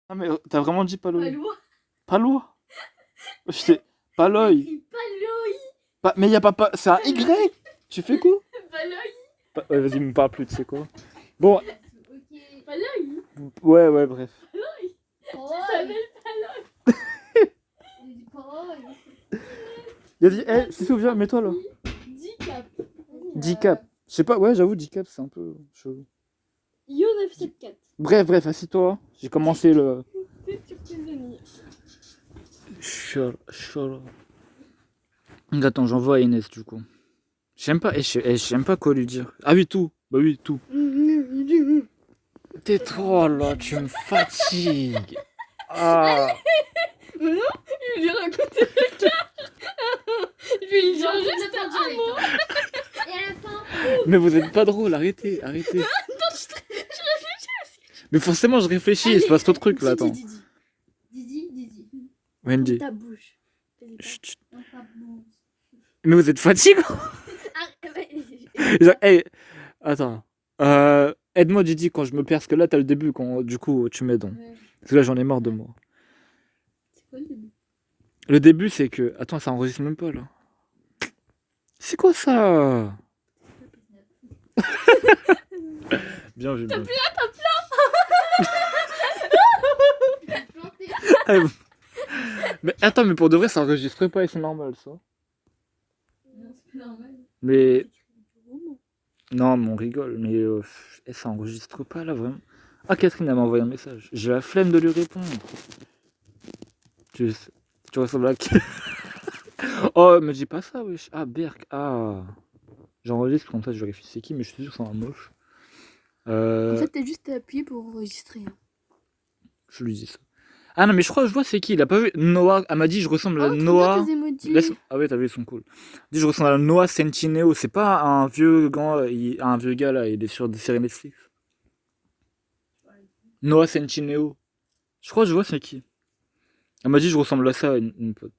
Ah, mais t'as vraiment dit Pas Paloy? loin. Paloy? J'étais. Paloy. Écrit Paloy. Mais y a pas. C'est un Y. Tu fais quoi? Paloy. Ouais, vas-y, me parle plus, tu sais quoi. Bon, Ok. Paloy. ouais, bref. Paloy. Oh, Ça s'appelle Paloy. il dit parole. Il a dit, hé, Sissou, viens, mets-toi là. 10 cap. 10 cap. Je sais pas, ouais, j'avoue, 10 cap, c'est un peu chaud. Yo 974. Bref, assis-toi. J'ai commencé le. C'est sur Tanzanie. Chaud. Attends, j'envoie à Inès du coup. J'aime pas, j'aime pas quoi lui dire. Ah oui, tout. Bah oui, tout. Tais-toi là, tu me fatigues. Ah. Mais non, je lui ai raconté le cas. Je vais lui dire juste un mot. Et à la fin, Mais vous êtes pas drôle, arrêtez. Attends, je réfléchis. Mais forcément, je réfléchis, il se passe trop de trucs là, attends. Didi. Wendy. Ta bouche. Chut. Non, pas bon. Mais vous êtes fatiguant. Genre, hey, attends. Aide-moi Didi quand je me perds, parce que là t'as le début, quand du coup tu m'aides. Ouais. Parce que là j'en ai marre de moi. C'est quoi le début? Le début c'est que. Attends, ça enregistre même pas là. C'est quoi ça? Bien vu. Bien vu. Planté. Mais attends, mais pour de vrai ça enregistre pas et c'est normal ça. Non, c'est pas normal. Mais. Non, mais on rigole, mais ça enregistre pas là vraiment. Ah, Catherine elle m'a envoyé un message. J'ai la flemme de lui répondre. Tu ressembles à qui? Oh, me dis pas ça, wesh. Ah, Berk. Ah. J'enregistre comme ça, je vérifie c'est qui, mais je suis sûr que c'est un moche. En fait, t'as juste à appuyer pour enregistrer. Je lui dis ça. Ah non, mais je crois que je vois c'est qui. Il a pas vu. Noah. Elle m'a dit je ressemble à Noah. tes emojis. Ah ouais, t'as vu, ils sont cool. Elle dit je ressemble à Noah Centineo. C'est pas un vieux un vieux gars là, il est sur des séries Netflix. Noah Centineo. Je crois que je vois c'est qui. Elle m'a dit je ressemble à ça, une pote.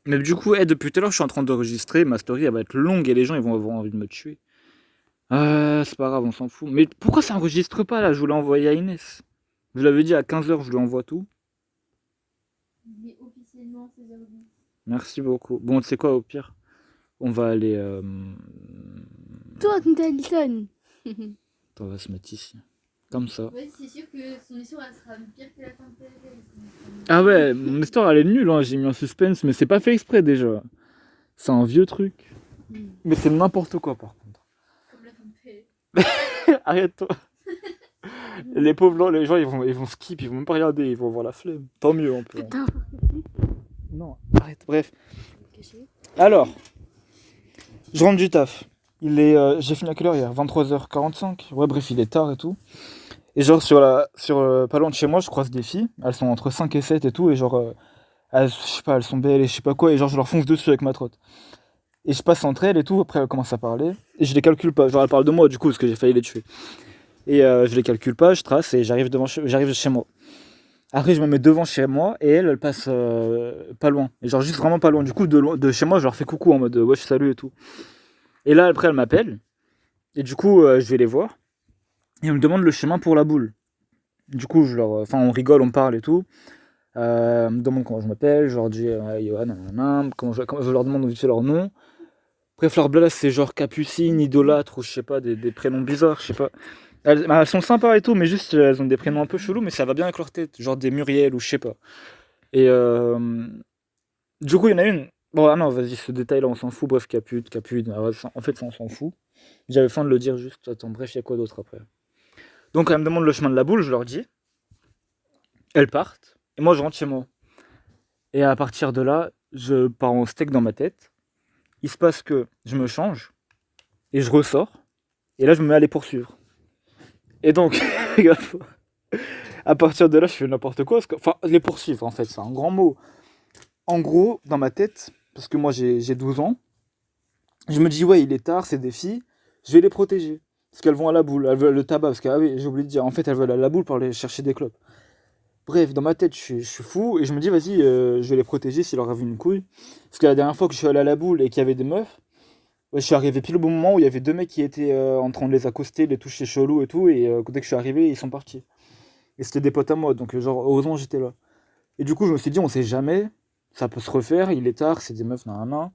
Mais du coup, depuis tout à l'heure, je suis en train d'enregistrer. Ma story, elle va être longue et les gens, ils vont avoir envie de me tuer. C'est pas grave, on s'en fout. Mais pourquoi ça enregistre pas là? Je voulais envoyer à Inès. Je l'avais dit à 15h, je lui envoie tout. Il est officiellement 16h10. Merci beaucoup. Bon, tu sais quoi, au pire, on va aller. Toi, t'es Alison. On va se mettre ici. Comme ça. Ouais, c'est sûr que son histoire elle sera pire que la fin de PLL. Ah ouais, mon histoire, elle est nulle. Hein. J'ai mis un suspense, mais c'est pas fait exprès déjà. C'est un vieux truc. Mais c'est n'importe quoi par contre. Comme la fin de PLL. Arrête-toi. Les pauvres, les gens, ils vont skip, ils vont même pas regarder, ils vont avoir la flemme. Tant mieux, on peut. Putain. Non, arrête, bref. Alors, je rentre du taf. J'ai fini à quelle heure hier? 23h45. Ouais, bref, il est tard et tout. Et genre, pas loin de chez moi, je croise des filles. Elles sont entre 5 et 7 et tout. Et genre, je sais pas, elles sont belles et je sais pas quoi. Et genre, je leur fonce dessus avec ma trotte. Et je passe entre elles et tout. Après, elles commencent à parler. Et je les calcule pas. Genre, elles parlent de moi du coup, parce que j'ai failli les tuer. Et je les calcule pas, je trace et j'arrive chez moi. Après, je me mets devant chez moi et elle passe pas loin. Et genre, juste vraiment pas loin. Du coup, de chez moi, je leur fais coucou en mode wesh, salut et tout. Et là, après, elle m'appelle. Et du coup, je vais les voir. Et on me demande le chemin pour la boule. Du coup, on rigole, on parle et tout. On me demande comment je m'appelle. Je leur dis Johan, nanana. Je leur demande vite fait leur nom. Bref, leur blabla, c'est genre Capucine, Idolâtre ou je sais pas, des prénoms bizarres, je sais pas. Elles sont sympas et tout, mais juste elles ont des prénoms un peu chelous, mais ça va bien avec leur tête, genre des Muriel ou je sais pas. Et du coup, il y en a une. Bon, ah non, vas-y, ce détail-là, on s'en fout. Bref, Caput. En fait, ça, on s'en fout. J'avais faim de le dire juste. Attends, bref, il y a quoi d'autre après? Donc, elles me demandent le chemin de la boule, je leur dis. Elles partent. Et moi, je rentre chez moi. Et à partir de là, je pars en steak dans ma tête. Il se passe que je me change. Et je ressors. Et là, je me mets à les poursuivre. Et donc, à partir de là, je fais n'importe quoi. Enfin, les poursuivre, en fait, c'est un grand mot. En gros, dans ma tête, parce que moi j'ai 12 ans, je me dis, ouais, il est tard, c'est des filles, je vais les protéger. Parce qu'elles vont à la boule, elles veulent le tabac. Parce que, ah oui, j'ai oublié de dire, en fait, elles veulent à la boule pour aller chercher des clopes. Bref, dans ma tête, je suis fou et je me dis, vas-y, je vais les protéger s'il leur arrive une couille. Parce que la dernière fois que je suis allé à la boule et qu'il y avait des meufs, ouais, je suis arrivé pile au bon moment où il y avait deux mecs qui étaient en train de les accoster, les toucher chelou et tout, et dès que je suis arrivé, ils sont partis. Et c'était des potes à moi, donc genre, heureusement, j'étais là. Et du coup, je me suis dit, on sait jamais, ça peut se refaire, il est tard, c'est des meufs, nan.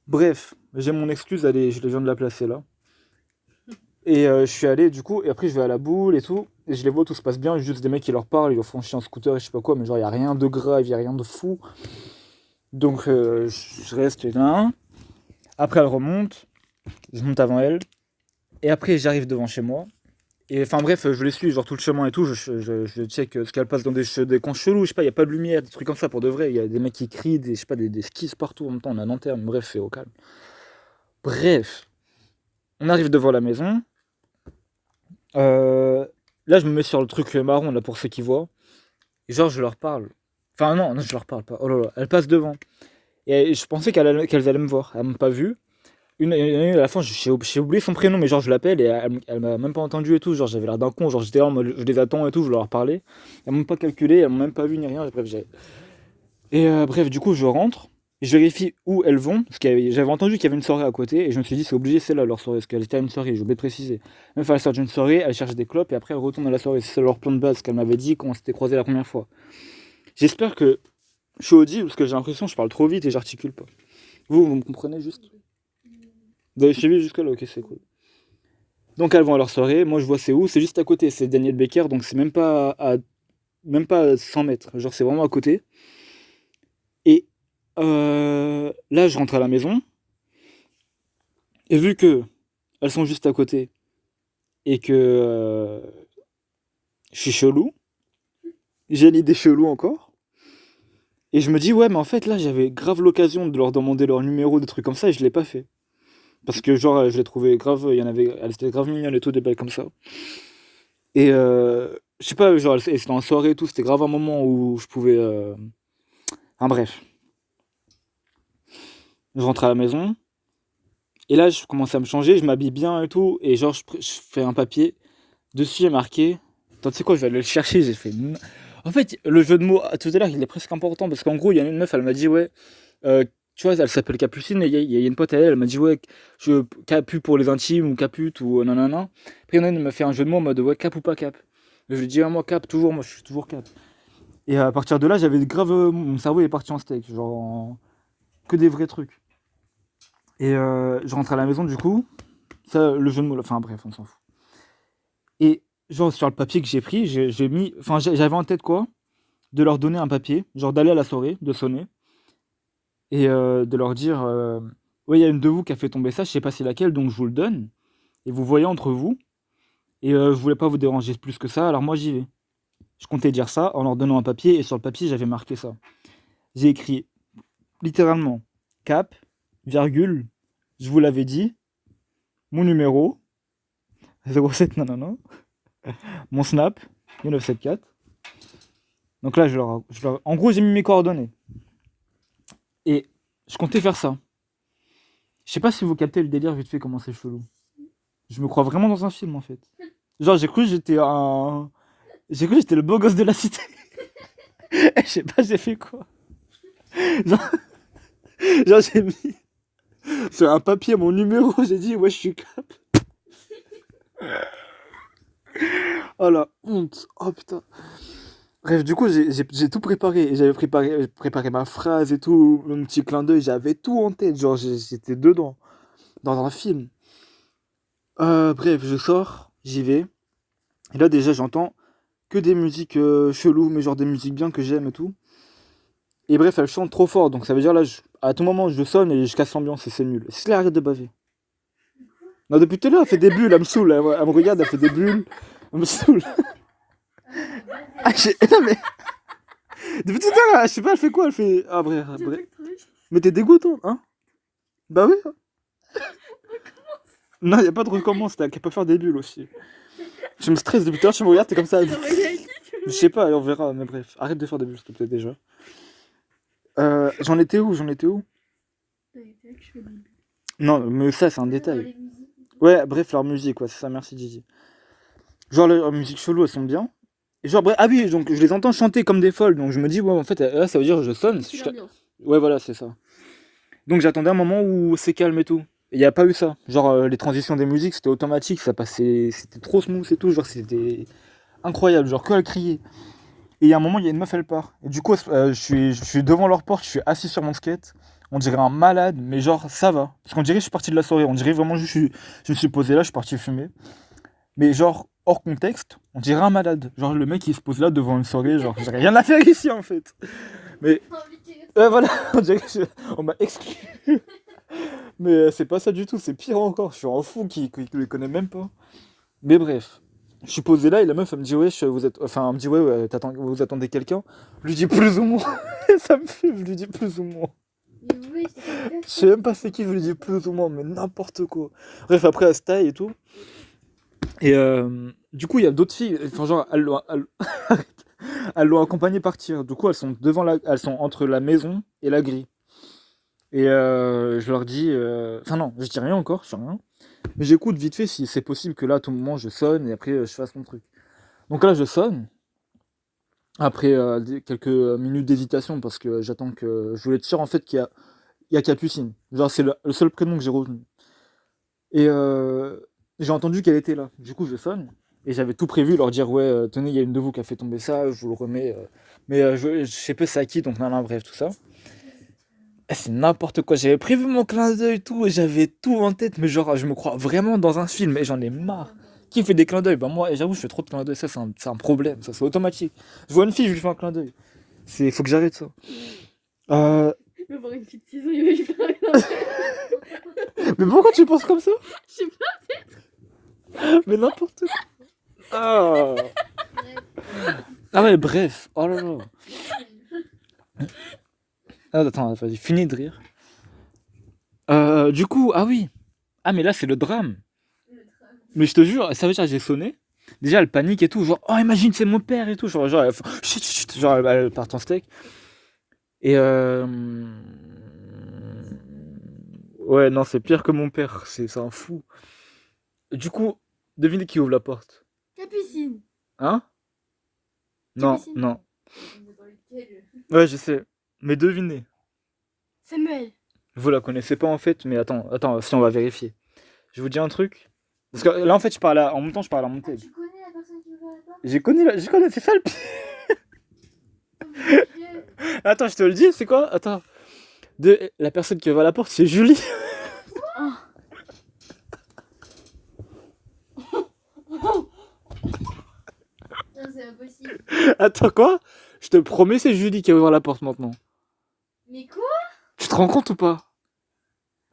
Bref, j'ai mon excuse, allez, je viens de la placer là. Et je suis allé, du coup, et après, je vais à la boule et tout, et je les vois, tout se passe bien, juste des mecs qui leur parlent, ils leur font chier en scooter et je sais pas quoi, mais genre, il y a rien de grave, il y a rien de fou. Donc, je reste là. Après, elle remonte, je monte avant elle, et après, j'arrive devant chez moi. Et enfin bref, je les suis, genre tout le chemin et tout, je check ce qu'elle passe dans des coins chelous, je sais pas, il y a pas de lumière, des trucs comme ça pour de vrai, il y a des mecs qui crient, je sais pas, des skis partout en même temps, on est à Nanterre, mais bref, c'est au calme. Bref, on arrive devant la maison, là je me mets sur le truc marron là pour ceux qui voient, et genre je leur parle, enfin non, je leur parle pas, oh là là, elles passent devant, et je pensais qu'elles allaient me voir, elles m'ont pas vu. À la fin, j'ai oublié son prénom, mais genre je l'appelle et elle m'a même pas entendu et tout. Genre j'avais l'air d'un con, genre j'étais là en mode je les attends et tout, je leur parlais. Elles m'ont pas calculé, elles m'ont même pas vu ni rien. Bref, bref, du coup, je rentre, je vérifie où elles vont, parce que j'avais entendu qu'il y avait une soirée à côté et je me suis dit c'est obligé, c'est là leur soirée, parce qu'elles étaient à une soirée, j'ai oublié de préciser. Même elles sortent d'une soirée, elles cherchent des clopes et après elles retournent à la soirée. C'est leur plan de base qu'elle m'avait dit quand on s'était croisés la première fois. J'espère que je suis audible, parce que j'ai l'impression que je parle trop vite et j'articule pas. Vous me comprenez juste? Vous avez suivi jusque là, ok, c'est cool. Donc elles vont à leur soirée, moi je vois c'est où, c'est juste à côté, c'est Daniel Becker, donc c'est même pas à 100 mètres, genre c'est vraiment à côté. Et là je rentre à la maison, et vu que elles sont juste à côté, et que je suis chelou, j'ai l'idée chelou encore, et je me dis ouais mais en fait là j'avais grave l'occasion de leur demander leur numéro, des trucs comme ça, et je l'ai pas fait. Parce que genre je l'ai trouvé grave, il y en avait, elle était grave mignonne et tout, des bails comme ça. Et je sais pas, genre, c'était en soirée et tout, c'était grave un moment où je pouvais. Enfin bref. Je rentre à la maison, et là je commence à me changer, je m'habille bien et tout, et genre je fais un papier, dessus il y a marqué. Attends, tu sais quoi, je vais aller le chercher, j'ai fait. En fait, le jeu de mots, tout à l'heure, il est presque important, parce qu'en gros, il y a une meuf, elle m'a dit, ouais, tu vois, elle s'appelle Capucine, et il y a une pote à elle, elle m'a dit, ouais, Capu pour les intimes, ou Capute, ou nanana. Après, il y en a une, elle m'a fait un jeu de mots en mode, ouais, cap ou pas cap. Je lui ai dit, ah, moi, cap, toujours, moi, je suis toujours cap. Et à partir de là, j'avais grave. Mon cerveau est parti en steak, genre que des vrais trucs. Et je rentre à la maison, du coup, ça, le jeu de mots, enfin bref, on s'en fout. Et genre, sur le papier que j'ai pris, j'ai mis. Enfin, j'avais en tête quoi? De leur donner un papier, genre d'aller à la soirée, de sonner, et de leur dire ouais, il y a une de vous qui a fait tomber ça, je sais pas c'est laquelle, donc je vous le donne, et vous voyez entre vous, et je voulais pas vous déranger plus que ça, alors moi j'y vais. Je comptais dire ça en leur donnant un papier, et sur le papier j'avais marqué ça. J'ai écrit littéralement cap, virgule, je vous l'avais dit, mon numéro, 07 nanana, mon snap, 1974. Donc là, en gros, j'ai mis mes coordonnées. Et je comptais faire ça. Je sais pas si vous captez le délire vite fait comment c'est chelou. Je me crois vraiment dans un film en fait. Genre j'ai cru que j'étais le beau gosse de la cité. Je sais pas j'ai fait quoi. Genre, genre j'ai mis sur un papier mon numéro, j'ai dit ouais je suis cap. Oh la honte. Oh putain. Bref, du coup j'ai tout préparé. Et j'avais préparé ma phrase et tout, mon petit clin d'œil, j'avais tout en tête. Genre j'étais dedans, dans un film. Bref, je sors, j'y vais. Et là déjà j'entends que des musiques cheloues, mais genre des musiques bien que j'aime et tout. Et bref, elle chante trop fort, donc ça veut dire là, à tout moment je sonne et je casse l'ambiance et c'est nul. Est-ce qu'elle arrête de baver? Non, depuis tout à l'heure, elle fait des bulles, elle me saoule, elle me regarde, elle fait des bulles, elle me saoule. Ah, non mais, depuis tout à l'heure, je sais pas, elle fait quoi? Elle fait... Ah bref, bref. Mais t'es dégoûtante, hein? Bah oui. Non, y a pas de recommence, t'as qu'à pas faire des bulles aussi. Je me stresse depuis tout à l'heure, tu me regardes, t'es comme ça. Je sais pas, on verra, mais bref, arrête de faire des bulles, s'il te plaît, déjà. J'en étais où? Non, mais ça, c'est un détail. Ouais, bref, leur musique, ouais, c'est ça, merci Didi. Genre, leur musique chelou, elles sont bien. Et genre, bref, ah oui, donc je les entends chanter comme des folles, donc je me dis, ouais, en fait, là, ça veut dire que je sonne. Ouais, voilà, c'est ça. Donc j'attendais un moment où c'est calme et tout. Et il n'y a pas eu ça. Genre, les transitions des musiques, c'était automatique, ça passait, c'était trop smooth et tout, genre, c'était incroyable, genre que elle criait. Et il y a un moment, il y a une meuf, elle part. Et du coup, je suis devant leur porte, je suis assis sur mon skate. On dirait un malade, mais genre, ça va. Parce qu'on dirait que je suis parti de la soirée. On dirait vraiment que je me suis posé là, je suis parti fumer. Mais genre, hors contexte, on dirait un malade. Genre, le mec, il se pose là devant une soirée, genre, j'ai rien à faire ici, en fait. Mais, voilà, on dirait on m'a exclu. Mais c'est pas ça du tout, c'est pire encore. Je suis un fou qui les connaît même pas. Mais bref. Je suis posé là et la meuf elle me dit ouais vous êtes enfin elle me dit ouais vous attendez quelqu'un. Je lui dis plus ou moins. Ça me fait je lui dis plus ou moins. Mais oui, Je sais même pas c'est qui je lui dis plus ou moins mais n'importe quoi. Bref après elle se taille et tout. Et du coup il y a d'autres filles enfin genre elles l'ont accompagnée partir. Du coup elles sont entre la maison et la grille. Et je leur dis enfin non, je dis rien encore, je fais rien. Mais j'écoute vite fait si c'est possible que là à tout moment je sonne et après je fasse mon truc. Donc là je sonne. Après quelques minutes d'hésitation parce que j'attends que je voulais être sûr en fait il y a Capucine. Genre c'est le seul prénom que j'ai retenu. Et j'ai entendu qu'elle était là. Du coup je sonne et j'avais tout prévu leur dire ouais tenez il y a une de vous qui a fait tomber ça, je vous le remets. Mais je sais pas c'est à qui donc non, bref tout ça. Eh, c'est n'importe quoi. J'avais prévu mon clin d'œil et tout et j'avais tout en tête mais genre je me crois vraiment dans un film et j'en ai marre. Qui fait des clins d'œil? Bah moi, j'avoue, je fais trop de clins d'œil, ça c'est un problème, ça c'est automatique. Je vois une fille, je lui fais un clin d'œil. Faut que j'arrête ça. Il va voir une fille de 6 ans, il va lui faire un clin d'œil. Mais pourquoi tu penses comme ça? Je sais pas. Mais n'importe quoi. Ah. Ah ouais, bref. Oh là là. Ah, attends, vas-y, finis de rire. Du coup, ah oui. Ah mais là c'est le drame. Mais je te jure, ça veut dire que j'ai sonné. Déjà, elle panique et tout. Genre, oh, imagine, c'est mon père et tout. Genre elle fait, chut, chut, genre, elle part en steak. Et ouais, non, c'est pire que mon père. C'est un fou. Du coup, devinez qui ouvre la porte. Capucine. Hein? Non, Capucine. non. Ouais, je sais. Mais devinez. Samuel. Vous la connaissez pas en fait, mais attends, si on va vérifier. Je vous dis un truc. Parce que là, en fait, en même temps, je parle à mon Ah, tête. tu connais la personne qui ouvre la porte? Je connais, c'est ça le pire. Oh mon Dieu. Attends, je te le dis, c'est quoi? Attends. La personne qui ouvre la porte, c'est Julie. Non, c'est impossible. Attends, quoi? Je te promets, c'est Julie qui a ouvert la porte maintenant. Mais quoi? Tu te rends compte ou pas?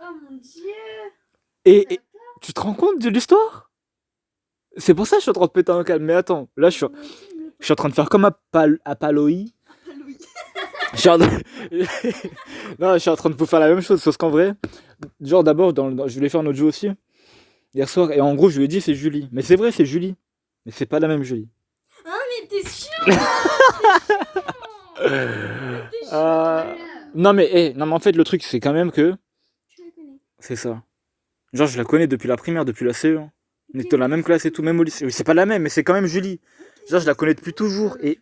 Oh mon Dieu. Et tu te rends compte de l'histoire? C'est pour ça que je suis en train de péter un câble. Mais attends, là, je suis en train de faire comme à Paloï. Je suis en... non, je suis en train de vous faire la même chose, sauf qu'en vrai, genre d'abord, je voulais faire notre jeu aussi, hier soir, et en gros, je lui ai dit c'est Julie. Mais c'est vrai, c'est Julie. Mais c'est pas la même Julie. Ah, mais t'es chiant. Non, mais non, mais en fait, le truc, c'est quand même que. Tu la connais. C'est ça. Genre, je la connais depuis la primaire, depuis la CE1. On était dans la même classe et tout, même au lycée. Oui, c'est pas la même, mais c'est quand même Julie. Genre, je la connais depuis toujours. Et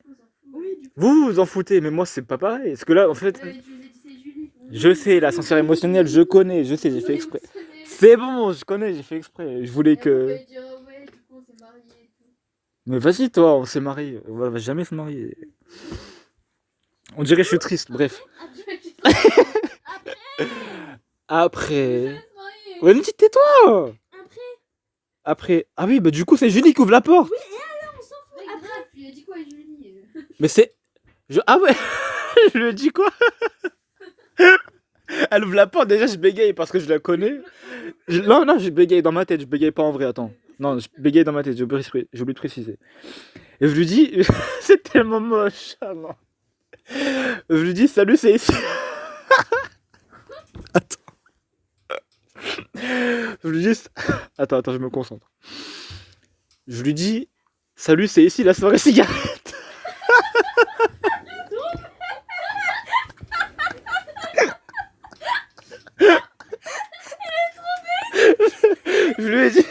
Oui, du coup. vous vous en foutez, mais moi, c'est pas pareil. Parce que là, en fait, je sais, l'ascenseur émotionnel, je connais, je sais, j'ai fait exprès. C'est bon, je connais, j'ai fait exprès. Je voulais que. Mais vas-y, toi, on s'est mariés. On va jamais se marier. On dirait que je suis triste, bref. Après. Ouais, mais tais-toi! Après. Ah oui, bah du coup, c'est Julie qui ouvre la porte. Oui, et alors, on s'en fout. Après. Tu lui as dit quoi, Julie? Mais c'est. Ah ouais! Je lui ai dit quoi? Elle ouvre la porte, déjà je bégaye parce que je la connais. Non, je bégaye dans ma tête, je bégaye pas en vrai, attends. Non, je bégaye dans ma tête, j'ai oublié de préciser. Et je lui dis, c'est tellement moche. Ah non. Je lui dis, salut, c'est ici. Attends. Je lui dis, attends, je me concentre. Je lui dis, salut, c'est ici la soirée cigarette. Je lui ai dit.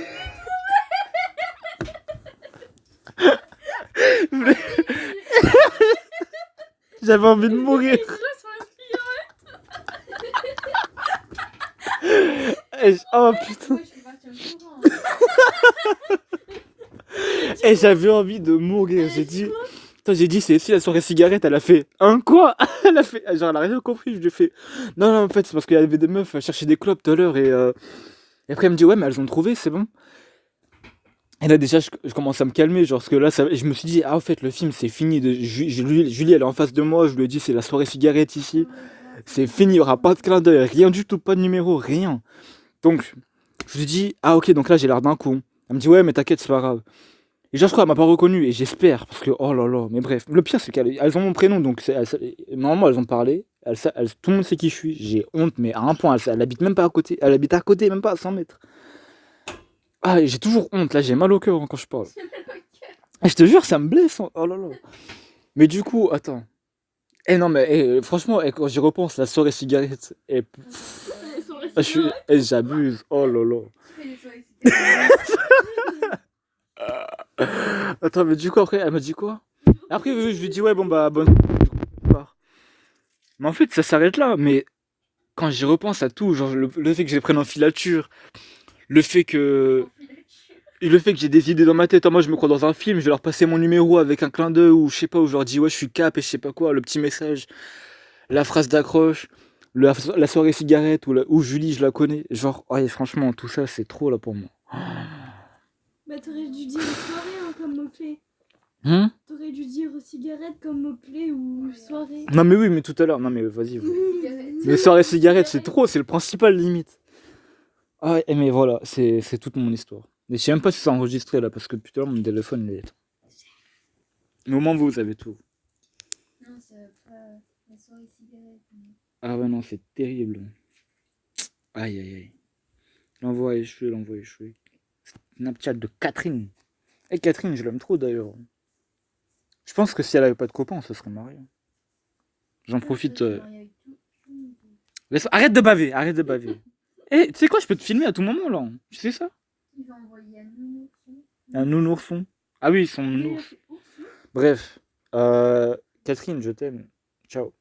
J'avais envie de mourir. Oh putain. Et j'avais envie de mourir. J'ai dit, putain, j'ai dit, c'est si la soirée cigarette, elle a fait un quoi? Elle a fait, genre, elle a rien compris. Je lui ai fait, non, non, en fait, c'est parce qu'il y avait des meufs à chercher des clopes tout à l'heure et après, elle me dit, ouais, mais elles ont trouvé, c'est bon. Et là, déjà, je commence à me calmer, genre, parce que là, je me suis dit, ah, en fait, le film, c'est fini. Julie, elle est en face de moi, je lui ai dit, c'est la soirée cigarette ici. C'est fini, il n'y aura pas de clin d'œil, rien du tout, pas de numéro, rien. Donc, je lui dis, ah, ok, donc là, j'ai l'air d'un con. Elle me dit, ouais, mais t'inquiète, c'est pas grave. Et genre, je crois qu'elle m'a pas reconnu, et j'espère, parce que, oh là là, mais bref. Le pire, c'est qu'elles ont mon prénom, donc, normalement, elles ont parlé. Tout le monde sait qui je suis. J'ai honte, mais à un point, elle habite même pas à côté. Elle habite à côté, même pas à 100 mètres. Ah, et j'ai toujours honte, là, j'ai mal au cœur hein, quand je parle. Et je te jure, ça me blesse. Hein. Oh là là. Mais du coup, attends. Eh non, mais franchement, quand j'y repense, la soirée cigarette, j'abuse. Oh là là. Tu fais des soirées cigarettes. Attends, mais du coup, après, elle m'a dit quoi? Après, je lui dis, ouais, bon, bah, bonne. Je pars. Mais en fait, ça s'arrête là. Mais quand j'y repense à tout, genre le fait que je les prenne en filature, le fait que. Le fait que j'ai des idées dans ma tête, moi je me crois dans un film, je vais leur passer mon numéro avec un clin d'œil ou je sais pas, où je leur dis ouais je suis Cap et je sais pas quoi, le petit message, la phrase d'accroche, la soirée cigarette ou Julie je la connais, genre ouais franchement tout ça c'est trop là pour moi. Bah t'aurais dû dire soirée hein, comme mot-clé. T'aurais dû dire cigarette comme mot-clé ou soirée. Non mais oui mais tout à l'heure, non mais vas-y. Les soirées cigarettes c'est trop, c'est le principal limite. Ah ouais, mais voilà, c'est toute mon histoire. Et je sais même pas si c'est enregistré là parce que depuis tout à l'heure mon téléphone il est. Mais au moins vous avez tout. Non, c'est pas la soirée cigarette. Ah ouais, non, c'est terrible. Aïe, aïe, aïe. L'envoi échoué. Snapchat de Catherine. Et Catherine, je l'aime trop d'ailleurs. Je pense que si elle avait pas de copain, on se serait marié. J'en profite. Arrête de baver, arrête de baver. Eh, tu sais quoi, je peux te filmer à tout moment là. Tu sais ça? Il va envoyer un nounourson. Un nounourson. Ah oui, son nounours. Bref. Catherine, je t'aime. Ciao.